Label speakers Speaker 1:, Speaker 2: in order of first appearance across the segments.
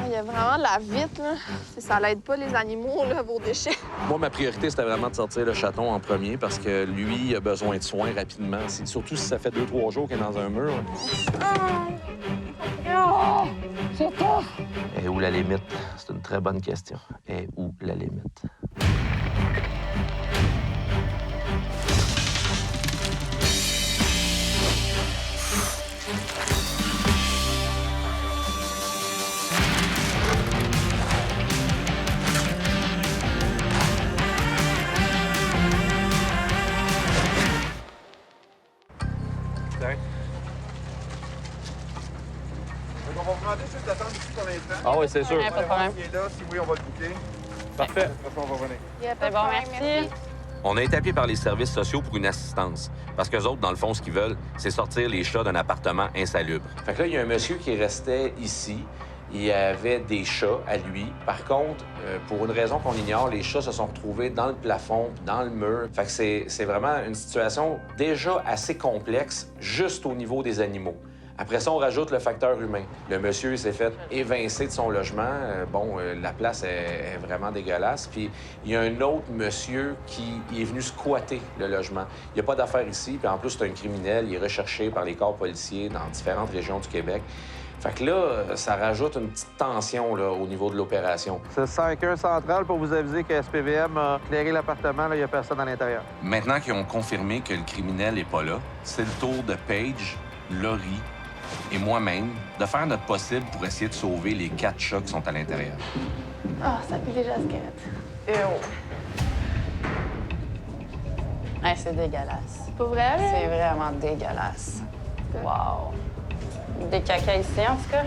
Speaker 1: il y a vraiment de la vitre, là. Ça l'aide pas, les animaux, là, vos déchets.
Speaker 2: Moi, ma priorité, c'était vraiment de sortir le chaton en premier parce que lui, il a besoin de soins rapidement. Surtout si ça fait 2-3 jours qu'il est dans un mur.
Speaker 3: C'est toi!
Speaker 2: Et où la limite? C'est une très bonne question. Et où la limite?
Speaker 4: Donc, on va vous demander juste d'attendre ici pour l'instant.
Speaker 2: Ah oui, c'est sûr.
Speaker 3: Pas de problème.
Speaker 4: S'il est là, si oui, on va le boucler.
Speaker 2: Parfait.
Speaker 4: Après ça, on va revenir.
Speaker 1: Il y a pas
Speaker 3: C'est
Speaker 1: de
Speaker 3: bon,
Speaker 1: problème,
Speaker 3: merci.
Speaker 2: On a été appelé par les services sociaux pour une assistance. Parce qu'eux autres, dans le fond, ce qu'ils veulent, c'est sortir les chats d'un appartement insalubre. Fait que là, il y a un monsieur qui restait ici. Il y avait des chats à lui. Par contre, pour une raison qu'on ignore, les chats se sont retrouvés dans le plafond, dans le mur. Fait que c'est vraiment une situation déjà assez complexe, juste au niveau des animaux. Après ça, on rajoute le facteur humain. Le monsieur il s'est fait évincer de son logement. La place est vraiment dégueulasse. Puis il y a un autre monsieur qui est venu squatter le logement. Il n'y a pas d'affaires ici. Puis en plus, c'est un criminel. Il est recherché par les corps policiers dans différentes régions du Québec. Fait que là, ça rajoute une petite tension là, au niveau de l'opération.
Speaker 5: C'est 5-1 central pour vous aviser que SPVM a éclairé l'appartement. Il n'y a personne à l'intérieur.
Speaker 2: Maintenant qu'ils ont confirmé que le criminel n'est pas là, c'est le tour de Paige, Laurie et moi-même de faire notre possible pour essayer de sauver les 4 chats qui sont à l'intérieur.
Speaker 1: Ah, ça pue déjà la cigarette.
Speaker 3: Hey, c'est dégueulasse.
Speaker 1: Pas vrai, là?
Speaker 3: C'est vraiment dégueulasse. Wow. Des caca ici, en tout cas.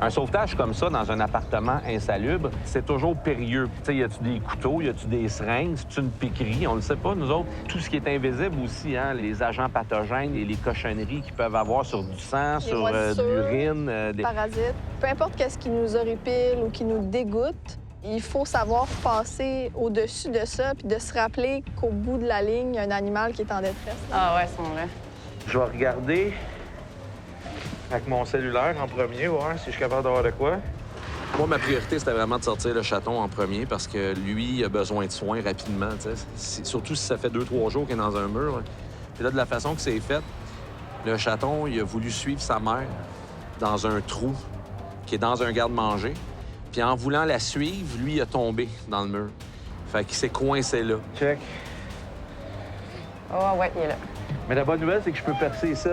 Speaker 5: Un sauvetage comme ça dans un appartement insalubre, c'est toujours périlleux. Tu sais, y a-tu des couteaux, y a-tu des seringues, c'est une piquerie, on le sait pas, nous autres. Tout ce qui est invisible aussi, hein, les agents pathogènes et les cochonneries qu'ils peuvent avoir sur du sang,
Speaker 1: Les
Speaker 5: sur de
Speaker 1: moisissures,
Speaker 5: l'urine.
Speaker 1: Parasites. Peu importe qu'est-ce qui nous horripile ou qui nous dégoûte, il faut savoir passer au-dessus de ça puis de se rappeler qu'au bout de la ligne, il y a un animal qui est en détresse.
Speaker 3: Ah ouais, ils sont là.
Speaker 5: Je vais regarder avec mon cellulaire en premier, voir si je suis capable d'avoir de quoi.
Speaker 2: Moi, ma priorité, c'était vraiment de sortir le chaton en premier parce que lui, il a besoin de soins rapidement. Surtout si ça fait 2-3 jours qu'il est dans un mur. Puis là, de la façon que c'est fait, le chaton, il a voulu suivre sa mère dans un trou qui est dans un garde-manger. Puis en voulant la suivre, lui, il a tombé dans le mur. Fait qu'il s'est coincé là.
Speaker 5: Check.
Speaker 3: Oh ouais, il est là.
Speaker 5: Mais la bonne nouvelle, c'est que je peux percer ici.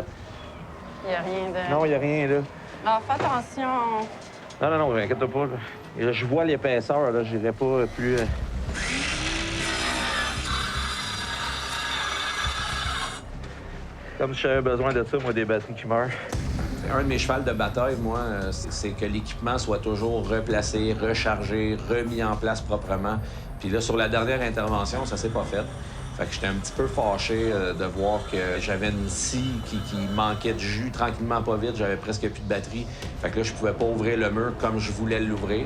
Speaker 3: Il n'y a rien de...
Speaker 5: Non, il n'y a rien là.
Speaker 3: Ah, fais attention.
Speaker 5: Non, inquiète-toi pas. Là. Et là, je vois l'épaisseur, là, j'irai pas plus... Comme si j'avais besoin de ça, moi, des batteries qui meurent.
Speaker 2: Un de mes chevals de bataille, moi, c'est que l'équipement soit toujours replacé, rechargé, remis en place proprement. Puis là, sur la dernière intervention, ça s'est pas fait. Fait que j'étais un petit peu fâché de voir que j'avais une scie qui manquait de jus tranquillement, pas vite. J'avais presque plus de batterie. Fait que là, je pouvais pas ouvrir le mur comme je voulais l'ouvrir.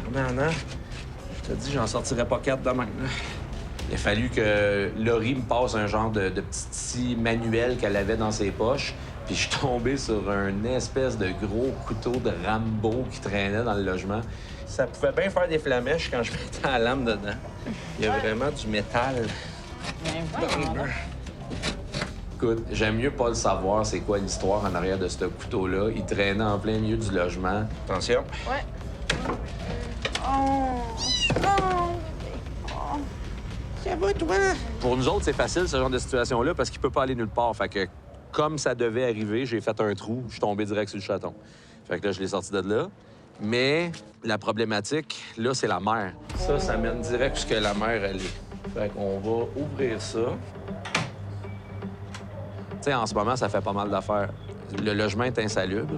Speaker 2: Tabarnak, hein? Je te dis, j'en sortirais pas 4 demain. Là. Il a fallu que Laurie me passe un genre de petite scie manuelle qu'elle avait dans ses poches. Puis je suis tombé sur un espèce de gros couteau de Rambo qui traînait dans le logement. Ça pouvait bien faire des flamèches quand je mettais la lame dedans. Il y a vraiment du métal
Speaker 3: Mais
Speaker 2: dans le
Speaker 3: voyons
Speaker 2: mur.
Speaker 3: donc.
Speaker 2: Écoute, j'aime mieux pas le savoir c'est quoi l'histoire en arrière de ce couteau-là. Il traînait en plein milieu du logement. Attention.
Speaker 1: Ouais.
Speaker 2: Ça va, toi? Pour nous autres, c'est facile, ce genre de situation-là, parce qu'il peut pas aller nulle part. Fait que, comme ça devait arriver, j'ai fait un trou, je suis tombé direct sur le chaton. Fait que là, je l'ai sorti de là. Mais la problématique, là, c'est la mer. Ça mène direct jusqu'à la mer, elle est. Fait qu'on va ouvrir ça. Tu sais, en ce moment, ça fait pas mal d'affaires. Le logement est insalubre.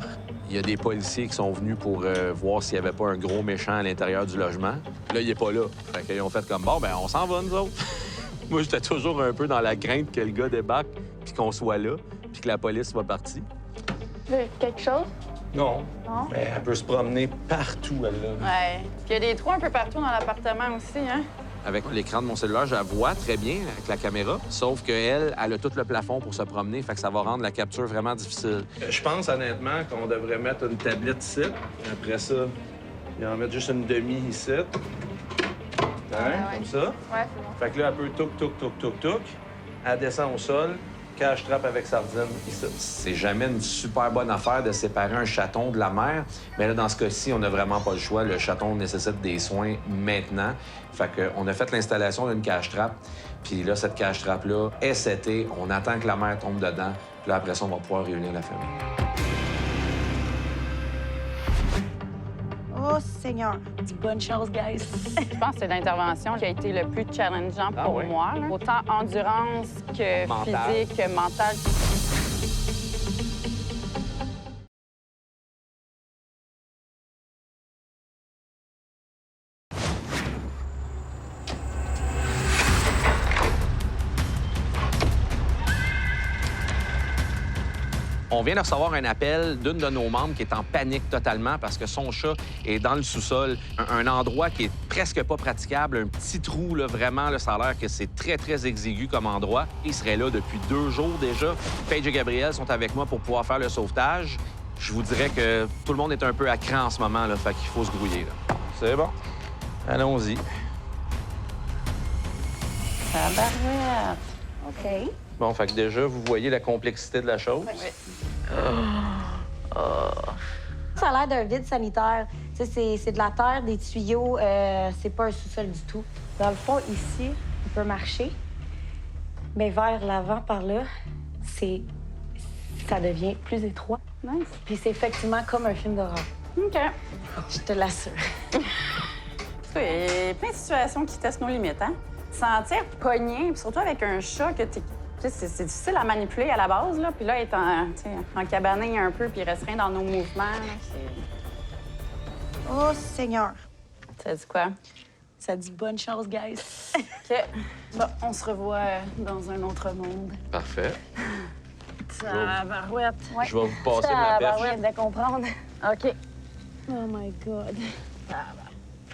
Speaker 2: Il y a des policiers qui sont venus pour voir s'il n'y avait pas un gros méchant à l'intérieur du logement. Là, il est pas là. Fait qu'ils ont fait comme, bon, ben on s'en va, nous autres. Moi, j'étais toujours un peu dans la crainte que le gars débarque, puis qu'on soit là, puis que la police soit partie.
Speaker 1: Quelque chose?
Speaker 2: Non.
Speaker 1: Non?
Speaker 2: Mais elle peut se promener partout, elle, là.
Speaker 3: Ouais. Puis il y a des trous un peu partout dans l'appartement aussi, hein?
Speaker 5: Avec l'écran de mon cellulaire, je la vois très bien avec la caméra, sauf qu'elle, elle a tout le plafond pour se promener, fait que ça va rendre la capture vraiment difficile. Je pense honnêtement qu'on devrait mettre une tablette ici. Après ça, il en mettre juste une demi ici. Comme ça.
Speaker 1: Ouais, c'est bon.
Speaker 5: Fait que là, elle peut touc. Elle descend au sol, cache-trappe avec sardine ici. C'est jamais une super bonne affaire de séparer un chaton de la mère, mais là, dans ce cas-ci, on n'a vraiment pas le choix. Le chaton nécessite des soins maintenant. Fait qu'on a fait l'installation d'une cache-trappe, puis là, cette cache-trappe-là est setée. On attend que la mère tombe dedans, puis là, après ça, on va pouvoir réunir la famille.
Speaker 6: Oh, Seigneur.
Speaker 3: Dis bonne chose, guys. Je pense que c'est l'intervention qui a été le plus challengeant pour
Speaker 5: ouais?
Speaker 3: moi. Là. Autant endurance que
Speaker 5: Mental.
Speaker 3: physique, que mental.
Speaker 5: On vient de recevoir un appel d'une de nos membres qui est en panique totalement parce que son chat est dans le sous-sol, un endroit qui est presque pas praticable, un petit trou, là, vraiment, là, ça a l'air que c'est très, très exigu comme endroit. Il serait là depuis 2 jours déjà. Paige et Gabriel sont avec moi pour pouvoir faire le sauvetage. Je vous dirais que tout le monde est un peu à cran en ce moment, là, fait qu'il faut se grouiller. Là. C'est bon. Allons-y.
Speaker 3: Tabarouette.
Speaker 6: OK.
Speaker 5: Bon, fait que déjà, vous voyez la complexité de la chose.
Speaker 6: Ça a l'air d'un vide sanitaire. Tu sais, c'est de la terre, des tuyaux. C'est pas un sous-sol du tout. Dans le fond, ici, on peut marcher. Mais vers l'avant, par là, ça devient plus étroit.
Speaker 3: Nice.
Speaker 6: Puis c'est effectivement comme un film d'horreur.
Speaker 3: OK.
Speaker 6: Je te l'assure.
Speaker 3: Il y a plein de situations qui testent nos limites, hein? Sentir pogné, puis surtout avec un chat que t'es... C'est difficile à manipuler à la base, là. Puis là, être en cabané un peu, puis restreint dans nos mouvements, là, c'est...
Speaker 6: Oh, Seigneur.
Speaker 3: Ça dit quoi?
Speaker 6: Ça dit bonne chose, guys.
Speaker 3: OK. Bon, on se revoit dans un autre monde.
Speaker 5: Parfait.
Speaker 3: Tabarouette. Ouais.
Speaker 5: Je vais vous passer ma perche.
Speaker 6: Tabarouette de comprendre.
Speaker 3: OK.
Speaker 6: Oh my God.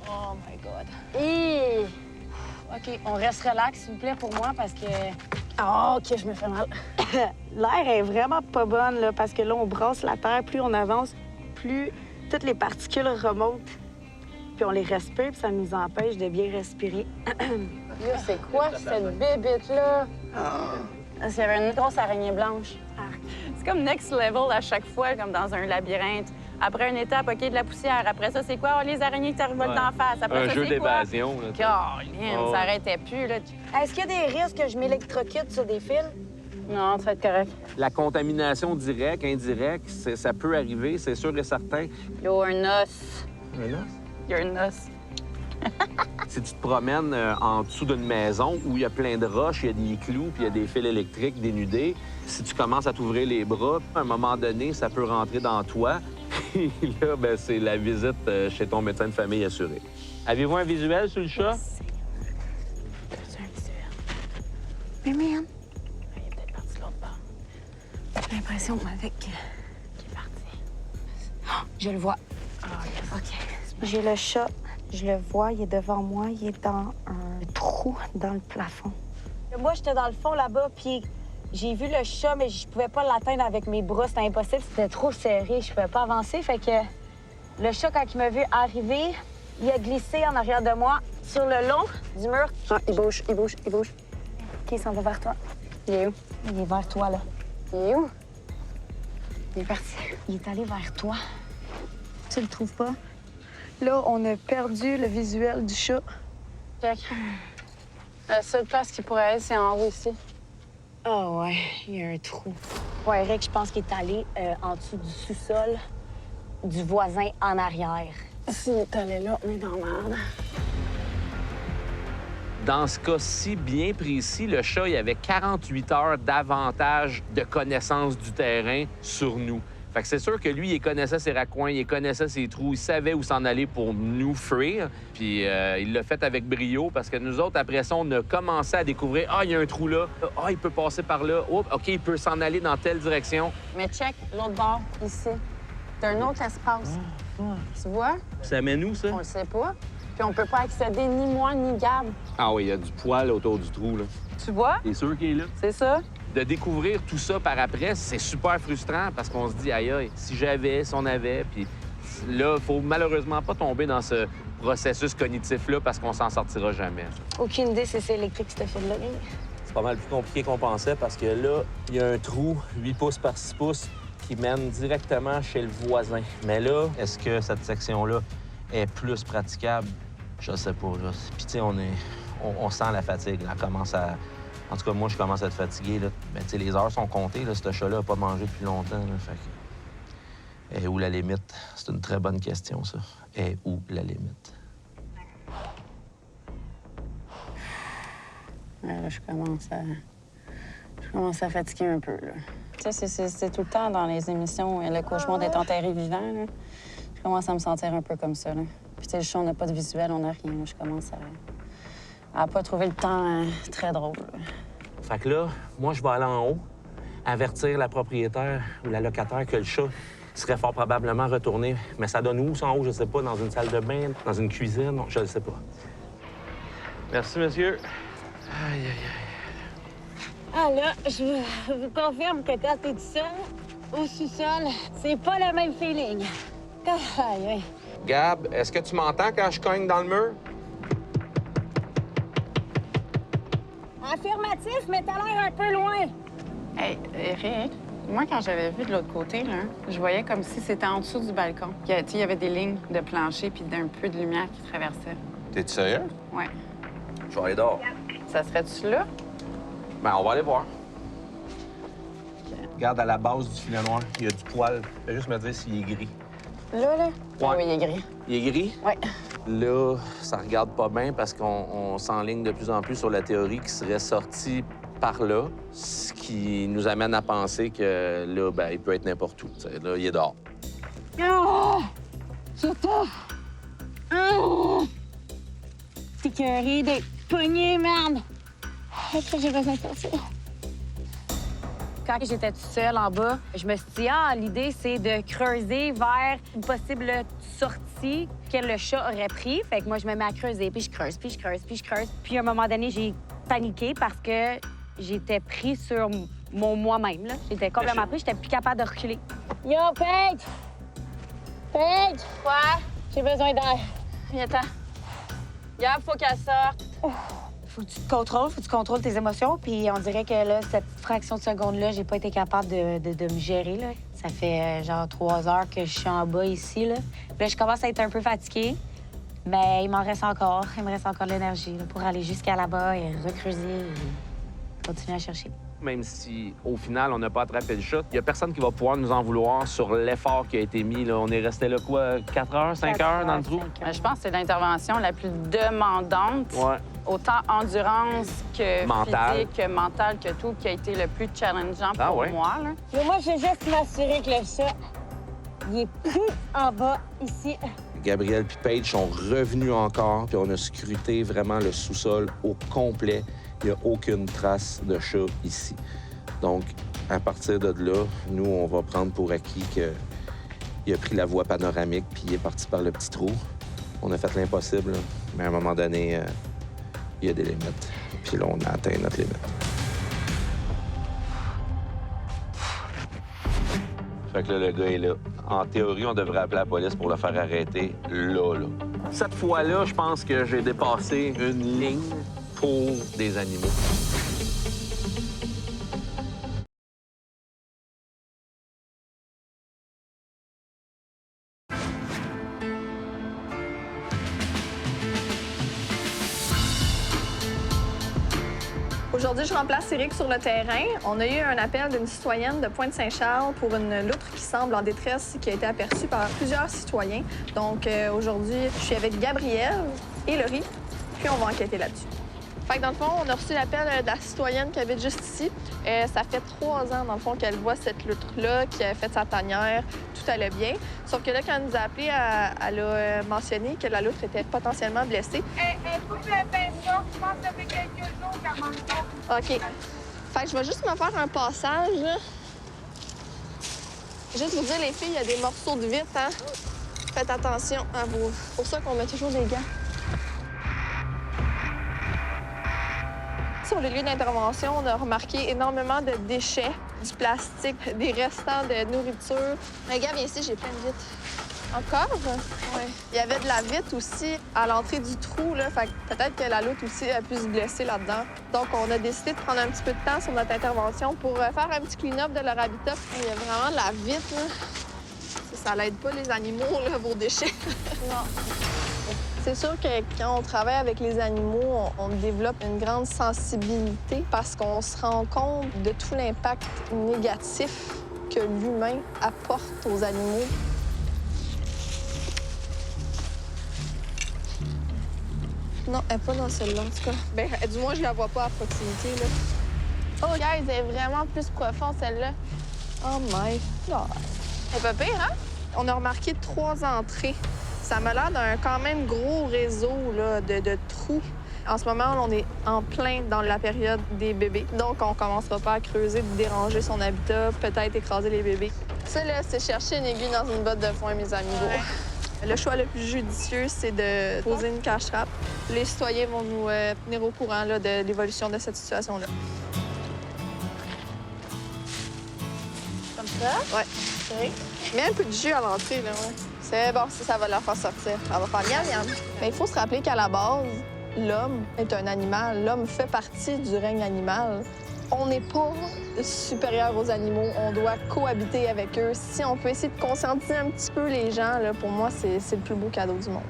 Speaker 6: Oh my God.
Speaker 3: Et...
Speaker 6: OK, on reste relax, s'il vous plaît, pour moi, parce que
Speaker 3: Oh, OK, je me fais mal.
Speaker 7: L'air est vraiment pas bonne, là, parce que là, on brasse la terre. Plus on avance, plus toutes les particules remontent. Puis on les respire, puis ça nous empêche de bien respirer.
Speaker 3: Yo, c'est quoi cette bébête-là? Il y avait une grosse araignée blanche. C'est comme next level à chaque fois, comme dans un labyrinthe. Après une étape, OK, de la poussière. Après ça, c'est quoi? Oh, les araignées qui t'arrivent d'en face. Après
Speaker 5: Un
Speaker 3: ça,
Speaker 5: jeu
Speaker 3: c'est quoi?
Speaker 5: d'évasion. là, tu sais.
Speaker 3: Caroline,
Speaker 5: Oh.
Speaker 3: ça arrêtait plus, là.
Speaker 6: Est-ce qu'il y a des risques que je m'électrocute sur des fils?
Speaker 3: Non, ça va être correct.
Speaker 5: La contamination directe, indirecte, ça peut arriver, c'est sûr et certain.
Speaker 3: Yo, un os.
Speaker 5: Mais là,
Speaker 3: Il y a un os.
Speaker 5: si tu te promènes en dessous d'une maison où il y a plein de roches, il y a des clous, puis il y a des fils électriques dénudés, si tu commences à t'ouvrir les bras, à un moment donné, ça peut rentrer dans toi. Puis là, ben, c'est la visite chez ton médecin de famille assuré. Avez-vous un visuel sur le chat?
Speaker 3: C'est un visuel.
Speaker 6: Mais man,
Speaker 3: Il est peut-être parti de l'autre bord.
Speaker 6: j'ai l'impression avec...
Speaker 3: Il est parti.
Speaker 6: Oh, je le vois.
Speaker 3: Ah, yes.
Speaker 6: OK.
Speaker 7: J'ai le chat, je le vois, il est devant moi, il est dans un trou dans le plafond.
Speaker 6: Moi, j'étais dans le fond là-bas, puis j'ai vu le chat, mais je pouvais pas l'atteindre avec mes bras. C'était impossible, c'était trop serré. Je pouvais pas avancer. Fait que le chat, quand il m'a vu arriver, il a glissé en arrière de moi sur le long du mur.
Speaker 7: Ah, il bouge, il bouge, il bouge.
Speaker 6: OK, il s'en va vers toi.
Speaker 3: Il est où?
Speaker 6: Il est vers toi, là.
Speaker 3: Il est où? Il est parti.
Speaker 6: Il est allé vers toi.
Speaker 7: Tu le trouves pas? Là, on a perdu le visuel du chat.
Speaker 3: Jack. La seule place qui pourrait être, c'est en haut ici.
Speaker 6: Ah ouais, il y a un trou. Ouais, Eric, je pense qu'il est allé en dessous du sous-sol du voisin en arrière.
Speaker 3: S'il est allé là, on est dans la merde.
Speaker 5: Dans ce cas-ci bien précis, le chat, il avait 48 heures d'avantage de connaissance du terrain sur nous. Fait que c'est sûr que lui, il connaissait ses raccoins, il connaissait ses trous, il savait où s'en aller pour nous fuir. Puis il l'a fait avec brio parce que nous autres, après ça, on a commencé à découvrir « Ah, il y a un trou là. Ah, il peut passer par là. Oh, OK, il peut s'en aller dans telle direction.
Speaker 3: Mais check, l'autre bord, ici. C'est un autre espace. Tu vois? »
Speaker 5: Ça mène où, ça?
Speaker 3: On le sait pas. puis on peut pas accéder ni moi ni Gab.
Speaker 5: Ah oui, il y a du poil autour du trou, là.
Speaker 3: Tu vois?
Speaker 5: T'es sûr qu'il est là?
Speaker 3: C'est ça?
Speaker 5: De découvrir tout ça par après, c'est super frustrant parce qu'on se dit, aïe, aïe, si j'avais, si on avait, puis là, faut malheureusement pas tomber dans ce processus cognitif-là parce qu'on s'en sortira jamais.
Speaker 6: Aucune idée si c'est électrique, ce fil-là.
Speaker 5: C'est pas mal plus compliqué qu'on pensait parce que là, il y a un trou 8 pouces par 6 pouces qui mène directement chez le voisin. Mais là, est-ce que cette section-là est plus praticable? Je sais pas, là. Puis, tu sais, on sent la fatigue. Là. En tout cas, moi, je commence à être fatigué, là. Mais, tu sais, les heures sont comptées, là. Ce chat-là n'a pas mangé depuis longtemps, là. Fait que... Et où la limite? C'est une très bonne question, ça. Et où la limite?
Speaker 3: Là, je commence à fatiguer un peu, là. Tu sais, c'est tout le temps dans les émissions, le cauchemar d'être enterré vivant, là. Je commence à me sentir un peu comme ça, là. Puis, tu sais, le show, on n'a pas de visuel, on n'a rien, là. Je commence à pas trouver le temps très drôle, là.
Speaker 5: Fait que là, moi, je vais aller en haut, avertir la propriétaire ou la locataire que le chat serait fort probablement retourné. Mais ça donne où, ça, en haut? Je sais pas, dans une salle de bain, dans une cuisine, je ne sais pas. Merci, monsieur. Aïe, aïe, aïe.
Speaker 6: Ah là, je vous confirme que quand t'es tout seul, au sous-sol, c'est pas le même feeling. Aïe, aïe.
Speaker 5: Gab, est-ce que tu m'entends quand je cogne dans le mur?
Speaker 6: Affirmatif, mais t'as l'air un peu loin.
Speaker 3: Hey, Eric, moi, quand j'avais vu de l'autre côté, là, je voyais comme si c'était en dessous du balcon. Il y avait des lignes de plancher puis d'un peu de lumière qui traversait.
Speaker 2: T'es-tu sérieux?
Speaker 3: Ouais.
Speaker 2: Je vais aller dehors.
Speaker 3: Ça serait-tu là?
Speaker 5: Ben, on va aller voir. Regarde, à la base du filet noir, il y a du poil. Fais juste me dire s'il est gris.
Speaker 3: Là?
Speaker 5: Ouais.
Speaker 3: Ah oui, il est gris.
Speaker 5: Il est gris?
Speaker 3: Oui.
Speaker 5: Là, ça regarde pas bien parce qu'on s'enligne de plus en plus sur la théorie qui serait sortie par là, ce qui nous amène à penser que là, ben, il peut être n'importe où. T'sais. Là, il est dehors.
Speaker 6: Oh! C'est tough! Oh! T'es écœuré d'être pogné, merde! Est-ce que j'ai besoin de sortir? Quand j'étais toute seule en bas, je me suis dit, l'idée, c'est de creuser vers une possible sortie que le chat aurait pris. Fait que moi, je me mets à creuser, puis je creuse, puis je creuse, puis je creuse. Puis à un moment donné, j'ai paniqué parce que j'étais pris sur mon moi-même, là. J'étais complètement pris, j'étais plus capable de reculer. Yo, Paige! Paige! Quoi? J'ai besoin d'air.
Speaker 3: Viens-t'en. Gab, faut qu'elle sorte.
Speaker 6: Faut que tu te contrôles tes émotions. Puis on dirait que là, cette fraction de seconde-là, j'ai pas été capable de me gérer, là. Ça fait genre 3 heures que je suis en bas ici, là. Puis là, je commence à être un peu fatiguée. Mais il m'en reste encore. Il me reste encore de l'énergie là, pour aller jusqu'à là-bas et recreuser et continuer à chercher.
Speaker 5: Même si, au final, on n'a pas attrapé le chat, il n'y a personne qui va pouvoir nous en vouloir sur l'effort qui a été mis. Là. On est resté là, quoi, 4 heures, 5 heures dans le trou?
Speaker 3: Je pense que c'est l'intervention la plus demandante,
Speaker 5: Ouais.
Speaker 3: autant endurance que
Speaker 5: Mentale.
Speaker 3: physique, que mentale, que tout, qui a été le plus challengeant pour
Speaker 5: ouais?
Speaker 3: moi. Là.
Speaker 6: Mais moi, je veux juste m'assurer que le chat, il est plus en bas ici.
Speaker 5: Gabriel puis Paige sont revenus encore, puis on a scruté vraiment le sous-sol au complet. Il n'y a aucune trace de chat ici. Donc, à partir de là, nous, on va prendre pour acquis qu'il a pris la voie panoramique puis il est parti par le petit trou. On a fait l'impossible, mais à un moment donné, il y a des limites. Puis là, on a atteint notre limite. Fait que là, le gars est là. En théorie, on devrait appeler la police pour le faire arrêter là. Cette fois-là, je pense que j'ai dépassé une ligne pour des animaux.
Speaker 1: Aujourd'hui, je remplace Eric sur le terrain. On a eu un appel d'une citoyenne de Pointe-Saint-Charles pour une loutre qui semble en détresse, qui a été aperçue par plusieurs citoyens. Donc aujourd'hui, je suis avec Gabriel et Laurie, puis on va enquêter là-dessus. Fait que dans le fond, on a reçu l'appel de la citoyenne qui habite juste ici. Ça fait 3 ans, dans le fond, qu'elle voit cette loutre-là, qui a fait sa tanière, tout allait bien. Sauf que là, quand elle nous a appelé, elle a mentionné que la loutre était potentiellement blessée.
Speaker 8: Coupe la pension, je pense que ça fait quelques jours qu'elle mange pas.
Speaker 1: OK. Fait que je vais juste me faire un passage, là. Juste vous dire, les filles, il y a des morceaux de vitre, hein? Faites attention à vous. C'est pour ça qu'on met toujours des gants. sur les lieux d'intervention, on a remarqué énormément de déchets, du plastique, des restants de nourriture. Regarde, viens ici, j'ai plein de vitres. Encore? Oui. Il y avait de la vitre aussi à l'entrée du trou, là. Fait que peut-être que la loutre aussi a pu se blesser là-dedans. Donc, on a décidé de prendre un petit peu de temps sur notre intervention pour faire un petit clean-up de leur habitat. Il y a vraiment de la vitre, là. Ça l'aide pas les animaux, là, vos déchets. Non. C'est sûr que quand on travaille avec les animaux, on développe une grande sensibilité parce qu'on se rend compte de tout l'impact négatif que l'humain apporte aux animaux. Non, elle n'est pas dans celle-là, en tout cas. Ben, du moins, je la vois pas à proximité, là. Oh, guys, elle est vraiment plus profonde, celle-là. Oh my God. C'est pas pire, hein? On a remarqué 3 entrées. Ça m'a l'air d'un quand même gros réseau là, de trous. En ce moment, on est en plein dans la période des bébés. Donc, on commencera pas à creuser, de déranger son habitat, peut-être écraser les bébés. Ça, là, c'est chercher une aiguille dans une botte de foin, mes amis. Ouais. Le choix le plus judicieux, c'est de poser une cache-trappe. Les citoyens vont nous tenir au courant là, de l'évolution de cette situation-là.
Speaker 3: Comme ça?
Speaker 1: Ouais. Okay. Mets un peu de jus à l'entrée, là, ouais. C'est bon, ça va la faire sortir. Elle va faire miam, miam. Mais il faut se rappeler qu'à la base, l'homme est un animal. L'homme fait partie du règne animal. On n'est pas supérieur aux animaux. On doit cohabiter avec eux. Si on peut essayer de conscientiser un petit peu les gens, là, pour moi, c'est le plus beau cadeau du monde.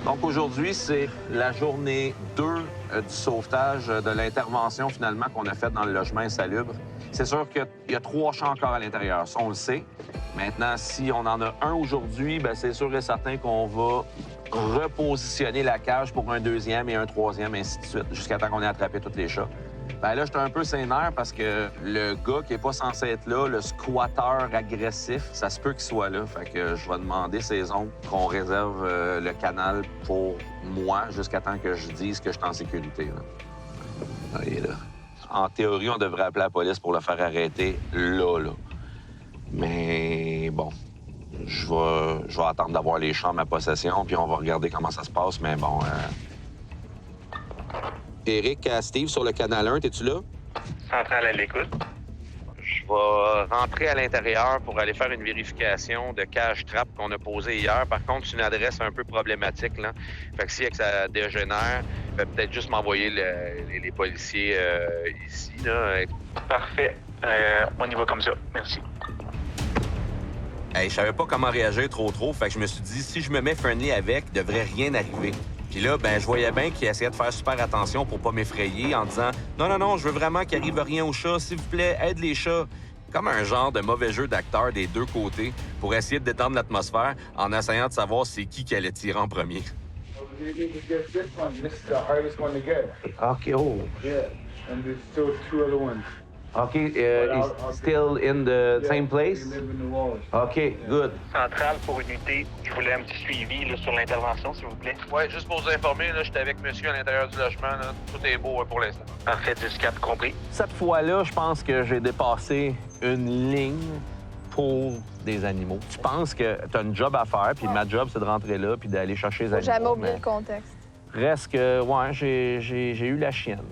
Speaker 5: Donc aujourd'hui, c'est la journée 2 du sauvetage, de l'intervention finalement qu'on a faite dans le logement insalubre. C'est sûr qu'il y a 3 chats encore à l'intérieur, ça on le sait. Maintenant, si on en a un aujourd'hui, bien, c'est sûr et certain qu'on va repositionner la cage pour un 2e et un 3e, ainsi de suite, jusqu'à temps qu'on ait attrapé tous les chats. Bien là, j'étais un peu sénère parce que le gars qui est pas censé être là, le squatteur agressif, ça se peut qu'il soit là. Fait que je vais demander ses oncles qu'on réserve le canal pour moi jusqu'à temps que je dise que je suis en sécurité. Là. Ah, il est là. En théorie, on devrait appeler la police pour le faire arrêter là. Mais bon, je vais attendre d'avoir les chats en ma possession, puis on va regarder comment ça se passe. Mais bon... Éric, Steve, sur le canal 1, t'es-tu là?
Speaker 9: Centrale à l'écoute.
Speaker 5: Je vais rentrer à l'intérieur pour aller faire une vérification de cage-trappe qu'on a posée hier. Par contre, c'est une adresse un peu problématique, là. Fait que si ça dégénère, peut-être juste m'envoyer les policiers ici, là.
Speaker 9: Parfait. On y va comme ça. Merci.
Speaker 2: Hey, je savais pas comment réagir trop, fait que je me suis dit, si je me mets friendly avec, il devrait rien arriver. Puis là, ben, je voyais bien qu'il essayait de faire super attention pour pas m'effrayer en disant « Non, je veux vraiment qu'il arrive rien aux chats. S'il vous plaît, aide les chats. » Comme un genre de mauvais jeu d'acteur des deux côtés pour essayer de détendre l'atmosphère en essayant de savoir c'est qui allait tirer en premier.
Speaker 5: OK, oh.
Speaker 4: Yeah, and there's still 2 other ones.
Speaker 5: OK, is still in the same place?
Speaker 4: They live in the walls.
Speaker 5: OK, good.
Speaker 9: Centrale pour unité. Je voulais un petit suivi là, sur l'intervention, s'il vous plaît.
Speaker 5: Oui, juste pour vous informer, là, j'étais avec monsieur à l'intérieur du logement. Là. Tout est beau pour l'instant.
Speaker 9: Parfait, 10-4, compris.
Speaker 5: Cette fois-là, je pense que j'ai dépassé une ligne pour des animaux. Tu penses que tu as une job à faire, puis ma job, c'est de rentrer là puis d'aller chercher les
Speaker 1: Faut
Speaker 5: animaux.
Speaker 1: jamais oublier
Speaker 5: mais...
Speaker 1: le contexte.
Speaker 5: Reste que, ouais, j'ai eu la chienne.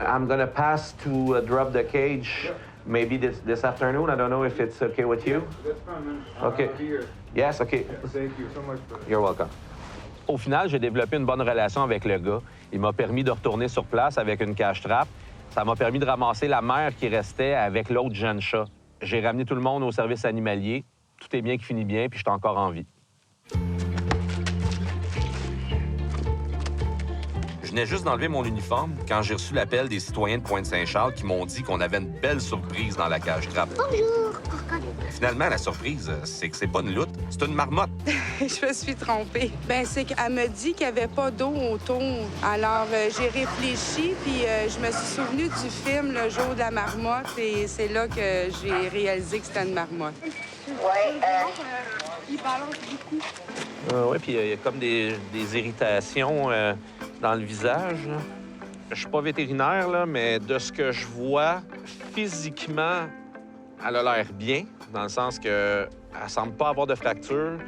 Speaker 5: I'm gonna pass to drop the cage maybe this afternoon. I don't know if it's okay with you.
Speaker 4: That's fine, man.
Speaker 5: Okay.
Speaker 4: Here.
Speaker 5: Yes, okay.
Speaker 4: Thank you so much, brother.
Speaker 5: You're welcome. Au final, j'ai développé une bonne relation avec le gars. Il m'a permis de retourner sur place avec une cache-trappe. Ça m'a permis de ramasser la mère qui restait avec l'autre jeune chat. J'ai ramené tout le monde au service animalier. Tout est bien qui finit bien, puis je suis encore en vie.
Speaker 2: Je venais juste d'enlever mon uniforme quand j'ai reçu l'appel des citoyens de Pointe-Saint-Charles qui m'ont dit qu'on avait une belle surprise dans la cage-trappe.
Speaker 10: Bonjour.
Speaker 2: Finalement, la surprise, c'est que c'est pas une loutre, c'est une marmotte.
Speaker 11: Je me suis trompée. Ben c'est qu'elle me dit qu'il n'y avait pas d'eau autour. Alors, j'ai réfléchi, puis je me suis souvenue du film Le jour de la marmotte, et c'est là que j'ai réalisé que c'était une marmotte. Il balance beaucoup.
Speaker 5: Oui, puis il y a comme des irritations dans le visage. Là. Je suis pas vétérinaire, là, mais de ce que je vois, physiquement, elle a l'air bien, dans le sens que Elle semble pas avoir de fracture.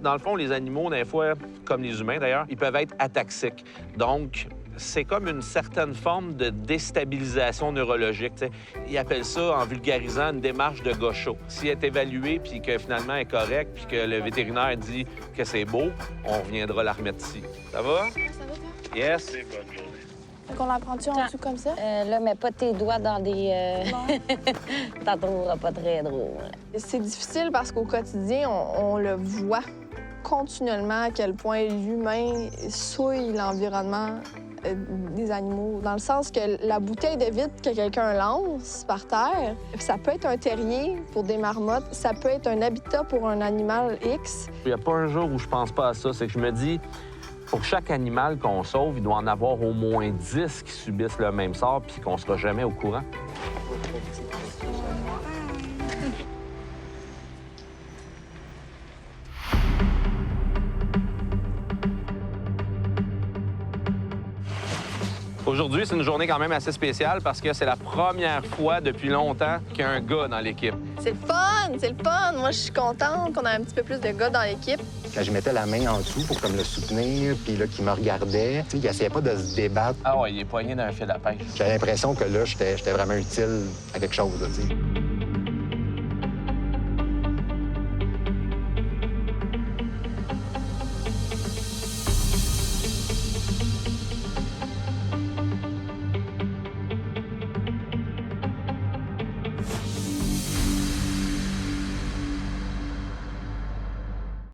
Speaker 5: Dans le fond, les animaux, des fois, comme les humains d'ailleurs, ils peuvent être ataxiques. Donc, c'est comme une certaine forme de déstabilisation neurologique. T'sais. Ils appellent ça, en vulgarisant, une démarche de Gaucho. Si elle est évaluée puis que finalement elle est correcte puis que le vétérinaire dit que c'est beau, on reviendra la remettre ici. Ça va?
Speaker 1: Ça va, toi?
Speaker 5: Yes.
Speaker 9: Bonne journée.
Speaker 1: Fait qu'on la prend-tu en dessous comme ça?
Speaker 6: Là, mets pas tes doigts dans des... T'en trouveras pas très drôle.
Speaker 1: C'est difficile parce qu'au quotidien, on le voit continuellement à quel point l'humain souille l'environnement des animaux, dans le sens que la bouteille de vitre que quelqu'un lance par terre, ça peut être un terrier pour des marmottes, ça peut être un habitat pour un animal X.
Speaker 5: Il n'y a pas un jour où je pense pas à ça. C'est que je me dis, pour chaque animal qu'on sauve, il doit en avoir au moins 10 qui subissent le même sort puis qu'on sera jamais au courant. Aujourd'hui, c'est une journée quand même assez spéciale parce que c'est la première fois depuis longtemps qu'il y a un gars dans l'équipe.
Speaker 1: C'est le fun, c'est le fun. Moi, je suis contente qu'on ait un petit peu plus de gars dans l'équipe.
Speaker 10: Quand je mettais la main en dessous pour comme le soutenir, puis là, qu'il me regardait, il essayait pas de se débattre.
Speaker 5: Ah ouais, il est poigné d'un fil à pêche.
Speaker 10: J'avais l'impression que là, j'étais vraiment utile à quelque chose, là, tu sais.